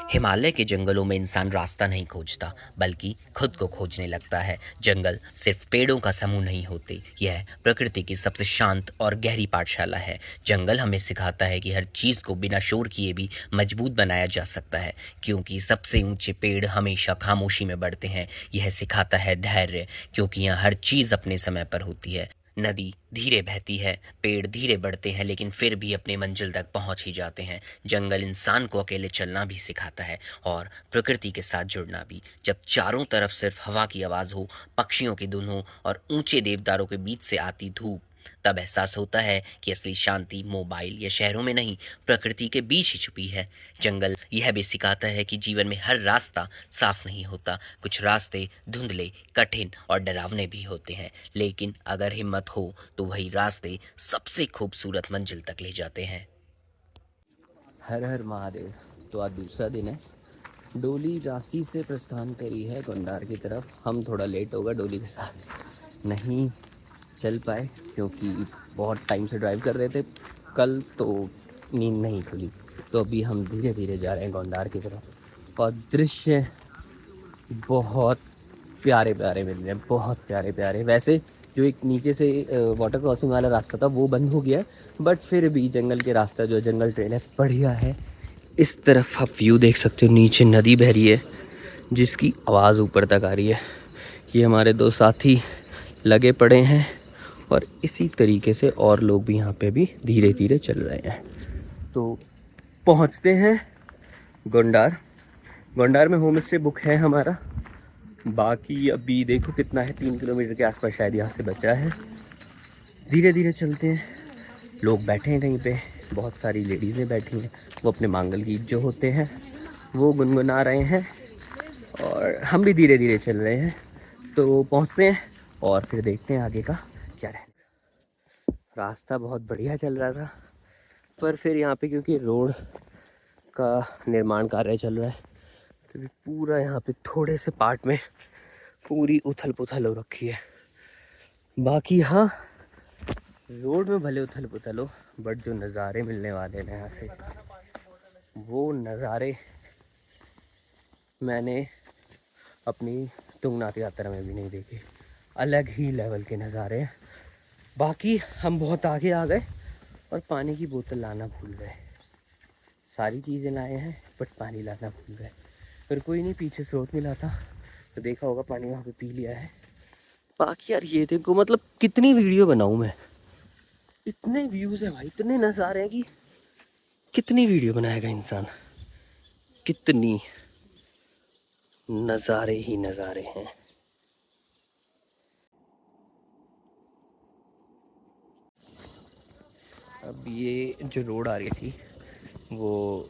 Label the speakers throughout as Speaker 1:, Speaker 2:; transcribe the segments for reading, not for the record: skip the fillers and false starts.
Speaker 1: हिमालय के जंगलों में इंसान रास्ता नहीं खोजता बल्कि खुद को खोजने लगता है। जंगल सिर्फ पेड़ों का समूह नहीं होते, यह प्रकृति की सबसे शांत और गहरी पाठशाला है। जंगल हमें सिखाता है कि हर चीज़ को बिना शोर किए भी मजबूत बनाया जा सकता है, क्योंकि सबसे ऊंचे पेड़ हमेशा खामोशी में बढ़ते हैं। यह सिखाता है धैर्य, क्योंकि यहाँ हर चीज़ अपने समय पर होती है। नदी धीरे बहती है, पेड़ धीरे बढ़ते हैं, लेकिन फिर भी अपने मंजिल तक पहुंच ही जाते हैं। जंगल इंसान को अकेले चलना भी सिखाता है और प्रकृति के साथ जुड़ना भी। जब चारों तरफ सिर्फ हवा की आवाज़ हो, पक्षियों की धुन हो और ऊंचे देवदारों के बीच से आती धूप, तब एहसास होता है कि असली शांति मोबाइल या शहरों में नहीं, प्रकृति के बीच ही छुपी है। जंगल यह भी सिखाता है कि जीवन में हर रास्ता साफ नहीं होता। कुछ रास्ते धुंधले, कठिन और डरावने भी होते हैं, लेकिन अगर हिम्मत हो तो वही रास्ते सबसे खूबसूरत मंजिल तक ले जाते हैं।
Speaker 2: हर हर महादेव। तो आज दूसरा दिन है। डोली रांची से प्रस्थान करी है गोंडार की तरफ। हम थोड़ा लेट होगा, डोली के साथ नहीं चल पाए क्योंकि बहुत टाइम से ड्राइव कर रहे थे कल, तो नींद नहीं खुली। तो अभी हम धीरे धीरे जा रहे हैं गोंडार की तरफ और दृश्य बहुत प्यारे प्यारे मिल रहे हैं, बहुत प्यारे प्यारे। वैसे जो एक नीचे से वाटर क्रॉसिंग वाला रास्ता था वो बंद हो गया है, बट फिर भी जंगल के रास्ता जो जंगल ट्रेल है बढ़िया है। इस तरफ आप व्यू देख सकते हो, नीचे नदी बह रही है जिसकी आवाज़ ऊपर तक आ रही है। ये हमारे दो साथी लगे पड़े हैं और इसी तरीके से और लोग भी यहाँ पे भी धीरे धीरे चल रहे हैं। तो पहुँचते हैं गोंडार। गोंडार में होम स्टे बुक है हमारा। बाकी अभी देखो कितना है, 3 किलोमीटर के आसपास शायद यहाँ से बचा है। धीरे धीरे चलते हैं। लोग बैठे हैं कहीं पे, बहुत सारी लेडीज़ें बैठी हैं, वो अपने मांगल गीत जो होते हैं वो गुनगुना रहे हैं और हम भी धीरे धीरे चल रहे हैं। तो पहुँचते हैं और फिर देखते हैं आगे का क्या रहे। रास्ता बहुत बढ़िया चल रहा था, पर फिर यहाँ पे क्योंकि रोड का निर्माण कार्य चल रहा है तो पूरा यहाँ पे थोड़े से पार्ट में पूरी उथल पुथल हो रखी है। बाकी हाँ, रोड में भले उथल पुथल हो, बट जो नज़ारे मिलने वाले हैं यहाँ से, वो नज़ारे मैंने अपनी तुंगनाथ यात्रा में भी नहीं देखे। अलग ही लेवल के नज़ारे हैं। बाकी हम बहुत आगे आ गए और पानी की बोतल लाना भूल गए। सारी चीज़ें लाए हैं बट पानी लाना भूल गए। फिर कोई नहीं, पीछे स्रोत मिला था तो देखा होगा, पानी वहाँ पे पी लिया है। बाकी यार ये देखो, मतलब कितनी वीडियो बनाऊँ मैं, इतने व्यूज़ हैं भाई, इतने नज़ारे हैं कि कितनी वीडियो बनाएगा इंसान। कितनी नज़ारे ही नज़ारे हैं। अब ये जो रोड आ रही थी वो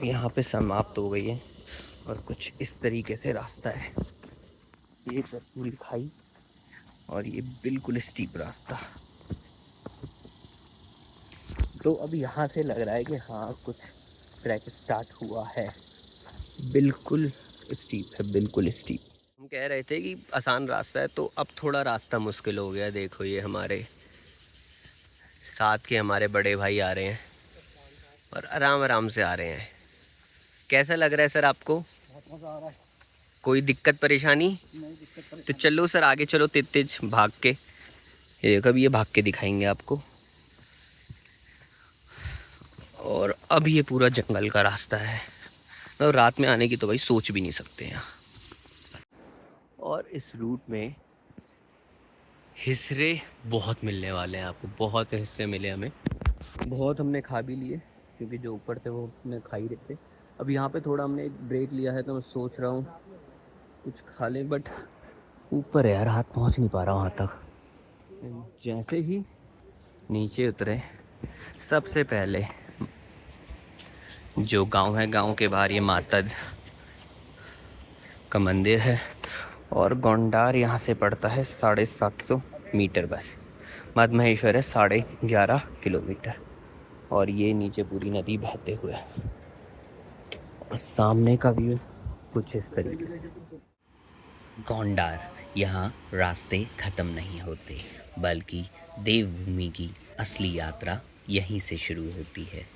Speaker 2: यहाँ पे समाप्त हो गई है और कुछ इस तरीके से रास्ता है। ये तो पूरी खाई और ये बिल्कुल स्टीप रास्ता। तो अब यहाँ से लग रहा है कि हाँ कुछ ट्रैक स्टार्ट हुआ है। बिल्कुल स्टीप है, बिल्कुल स्टीप। हम कह रहे थे कि आसान रास्ता है, तो अब थोड़ा रास्ता मुश्किल हो गया। देखो ये हमारे साथ के हमारे बड़े भाई आ रहे हैं और आराम आराम से आ रहे हैं। कैसा लग रहा है सर आपको?
Speaker 3: बहुत मज़ा आ रहा है।
Speaker 2: कोई दिक्कत परेशानी?
Speaker 3: नहीं दिक्कत परेशानी।
Speaker 2: तो चलो सर आगे चलो, तेज तेज भाग के। ये देखो, अभी ये भाग के दिखाएंगे आपको। और अब ये पूरा जंगल का रास्ता है, तो रात में आने की तो भाई सोच भी नहीं सकते यहाँ। और इस रूट में हिस्से बहुत मिलने वाले हैं आपको, बहुत हिस्से मिले हमें। बहुत हमने खा भी लिए क्योंकि जो ऊपर थे वो हमने खा ही रहे थे। अब यहाँ पे थोड़ा हमने एक ब्रेक लिया है, तो मैं सोच रहा हूँ कुछ खा लें, बट ऊपर है यार, हाथ पहुँच नहीं पा रहा वहाँ तक। जैसे ही नीचे उतरे, सबसे पहले जो गांव है, गांव के बाहर ये माता का मंदिर है और गोंडार यहाँ से पड़ता है 750 मीटर बस। मद महेश्वर है 11.5 किलोमीटर। और ये नीचे पूरी नदी बहते हुए और सामने का व्यू कुछ इस तरीके से।
Speaker 1: गोंडार, यहाँ रास्ते खत्म नहीं होते, बल्कि देवभूमि की असली यात्रा यहीं से शुरू होती है।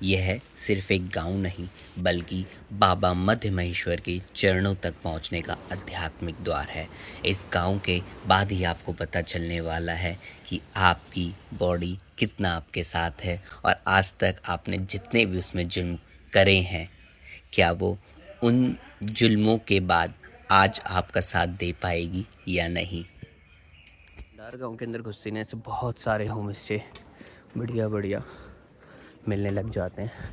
Speaker 1: यह सिर्फ एक गांव नहीं बल्कि बाबा मध्य महेश्वर के चरणों तक पहुंचने का आध्यात्मिक द्वार है। इस गांव के बाद ही आपको पता चलने वाला है कि आपकी बॉडी कितना आपके साथ है और आज तक आपने जितने भी उसमें जुल्म करे हैं, क्या वो उन जुल्मों के बाद आज आपका साथ दे पाएगी या नहीं।
Speaker 2: दार गाँव के अंदर घुसने ने से बहुत सारे होम स्टे बढ़िया बढ़िया मिलने लग जाते हैं।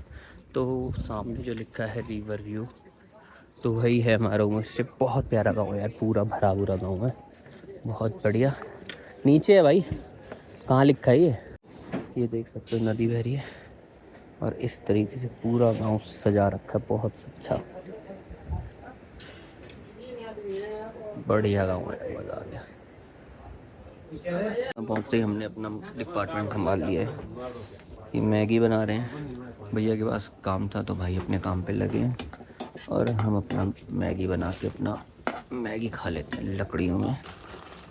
Speaker 2: तो सामने जो लिखा है रिवर व्यू, तो वही है हमारा होम स्टे। बहुत प्यारा गाँव है यार, पूरा भरा भूरा गाँव है, बहुत बढ़िया। नीचे है भाई, कहाँ लिखा है ये देख सकते हो, नदी बह रही है और इस तरीके से पूरा गांव सजा रखा है, बहुत अच्छा बढ़िया गांव है, मज़ा आ गया। पहुँचते ही हमने अपना डिपार्टमेंट संभाल लिया है। ये मैगी बना रहे हैं, भैया के पास काम था तो भाई अपने काम पे लगे हैं और हम अपना मैगी बना के अपना मैगी खा लेते हैं लकड़ियों में।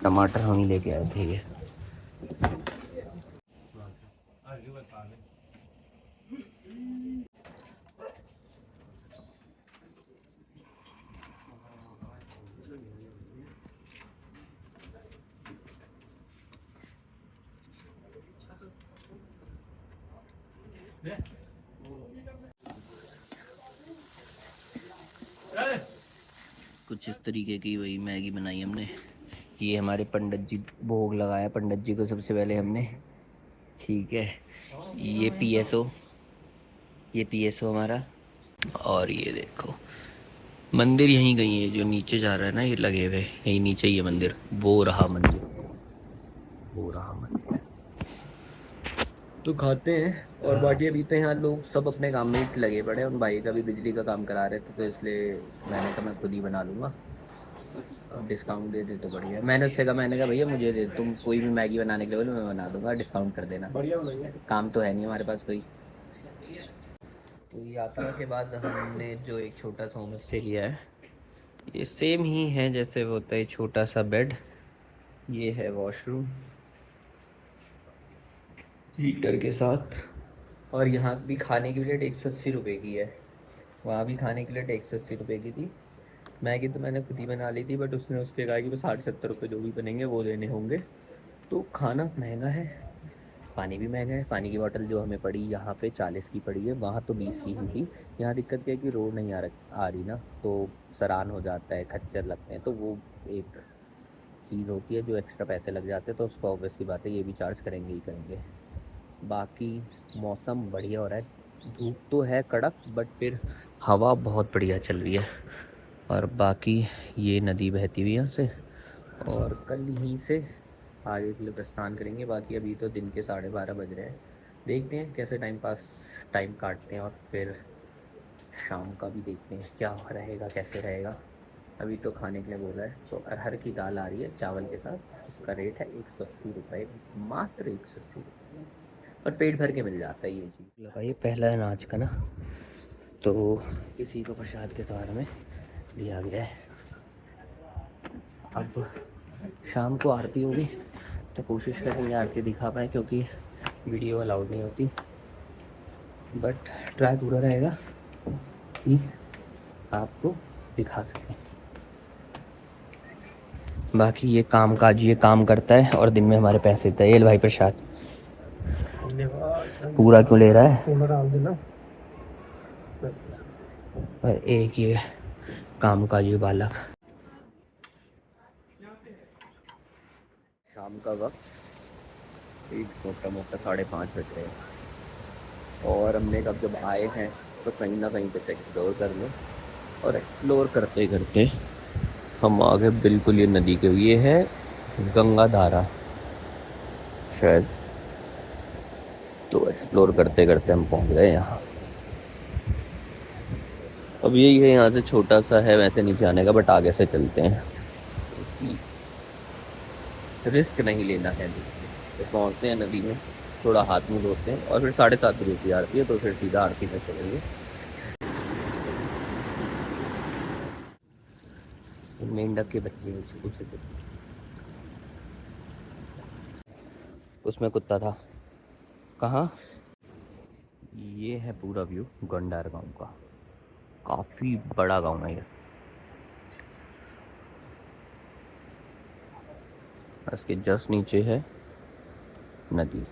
Speaker 2: टमाटर हम ही लेके आए थे ये। कुछ इस तरीके की वही मैगी बनाई हमने। ये हमारे पंडित जी भोग लगाया पंडित जी को सबसे पहले हमने, ठीक है। ये पीएसओ हमारा। और ये देखो मंदिर यहीं कहीं है, जो नीचे जा रहा है ना, ये लगे हुए यहीं नीचे ही है मंदिर। वो रहा मंदिर, वो रहा मंदिर। तो खाते हैं और बाकी अभी तो यहाँ लोग सब अपने काम में ही लगे पड़े हैं। उन भाई का भी बिजली का काम करा रहे थे तो इसलिए मैंने कहा मैं खुद ही बना लूँगा, डिस्काउंट दे दे तो बढ़िया। मैंने उससे कहा, मैंने कहा भैया मुझे दे, तुम कोई भी मैगी बनाने के लिए बोलो मैं बना दूँगा, डिस्काउंट कर देना, बढ़िया बनाइए, काम तो है नहीं हमारे पास कोई। तो यात्रा के बाद हमने जो एक छोटा सा होम स्टे लिया है, ये सेम ही है जैसे वो होता है, छोटा सा बेड, ये है वॉशरूम हीटर के साथ। और यहाँ भी खाने की प्लेट 180 रुपये की है, वहाँ भी खाने की प्लेट 180 रुपये की थी। मैगी तो मैंने खुद ही बना ली थी, बट उसने उसके कहा कि वो 60-70 रुपये जो भी बनेंगे वो देने होंगे। तो खाना महंगा है, पानी भी महंगा है। पानी की बोतल जो हमें पड़ी यहाँ पे 40 की पड़ी है, वहाँ तो 20 की ही थी। यहाँ दिक्कत क्या है कि रोड नहीं आ रही ना, तो सरान हो जाता है, खच्चर लगते हैं, तो वो एक चीज़ होती है जो एक्स्ट्रा पैसे लग जाते हैं, तो उसको ऑब्वियस सी बात है ये भी चार्ज करेंगे ही करेंगे। बाकी मौसम बढ़िया हो रहा है, धूप तो है कड़क बट फिर हवा बहुत बढ़िया चल रही है। और बाकी ये नदी बहती हुई यहाँ से, और कल यहीं से आगे के लिए प्रस्थान करेंगे। बाकी अभी तो दिन के 12:30 बज रहे हैं, देखते हैं कैसे टाइम काटते हैं और फिर शाम का भी देखते हैं क्या रहेगा कैसे रहेगा। अभी तो खाने के लिए बोला है, तो अरहर की दाल आ रही है चावल के साथ, उसका रेट है 180 रुपये, मात्र 180 रुपये, और पेट भर के मिल जाता है ये चीज़। लगाइए पहला अनाज का ना, तो इसी को प्रसाद के तौर में दिया गया है। अब शाम को आरती होगी तो कोशिश करेंगे आरती दिखा पाए, क्योंकि वीडियो अलाउड नहीं होती, बट ट्राई पूरा रहेगा कि आपको दिखा सकें। बाकी ये काम काज ये काम करता है और दिन में हमारे पैसे देता है। ये भाई प्रसाद पूरा क्यों ले रहा है, और एक ये काम काज ये बालक। शाम का वक्त एक मोटा मोटा 5:30 बज रहे हैं, और हमने कब जब आए हैं तो कहीं ना कहीं कुछ एक्सप्लोर कर लें, और एक्सप्लोर करते करते हम आगे बिल्कुल ये नदी के, ये है गंगा धारा शायद, तो एक्सप्लोर करते करते हम पहुंच गए यहाँ। अब यही है, यहाँ से छोटा सा है वैसे नीचे आने का, बट आगे से चलते हैं, रिस्क नहीं लेना है। तो पहुँचते हैं नदी में, थोड़ा हाथ मुँह धोते हैं और फिर 7:30 बजे की आरती है, तो फिर सीधा आरती में चलेंगे। मेंढक के बच्चे हैं छोटे छोटे, उसमें कुत्ता था। कहाँ ये है पूरा व्यू गोंडार गांव का। काफ़ी बड़ा गांव है ये। इसके जस्ट नीचे है नदी।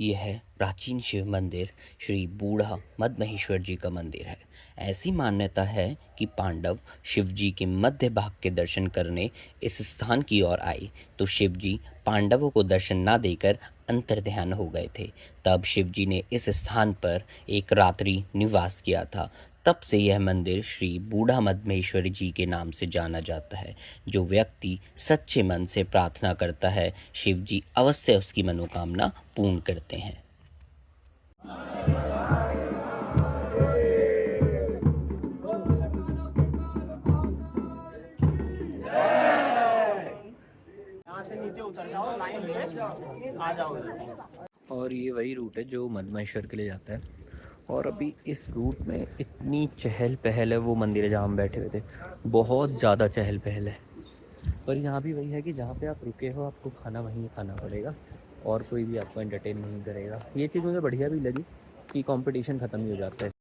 Speaker 1: यह है प्राचीन शिव मंदिर श्री बूढ़ा मदमहेश्वर जी का मंदिर है। ऐसी मान्यता है कि पांडव शिव जी के मध्य भाग के दर्शन करने इस स्थान की ओर आए तो शिव जी पांडवों को दर्शन ना देकर अंतर्ध्यान हो गए थे। तब शिव जी ने इस स्थान पर एक रात्रि निवास किया था। तब से यह मंदिर श्री बूढ़ा मदमहेश्वर जी के नाम से जाना जाता है। जो व्यक्ति सच्चे मन से प्रार्थना करता है, शिव जी अवश्य उसकी मनोकामना पूर्ण करते हैं।
Speaker 3: यहाँ से नीचे उतर जाओ, लाइन में आ जाओ।
Speaker 2: और ये वही रूट है जो मदमहेश्वर के लिए जाता है। और अभी इस रूट में इतनी चहल पहल है, वो मंदिर है जहाँ हम बैठे हुए थे, बहुत ज़्यादा चहल पहल है। पर यहाँ भी वही है कि जहाँ पे आप रुके हो आपको खाना वहीं खाना पड़ेगा और कोई भी आपको एंटरटेन नहीं करेगा। ये चीज़ मुझे बढ़िया भी लगी कि कंपटीशन ख़त्म ही हो जाता है।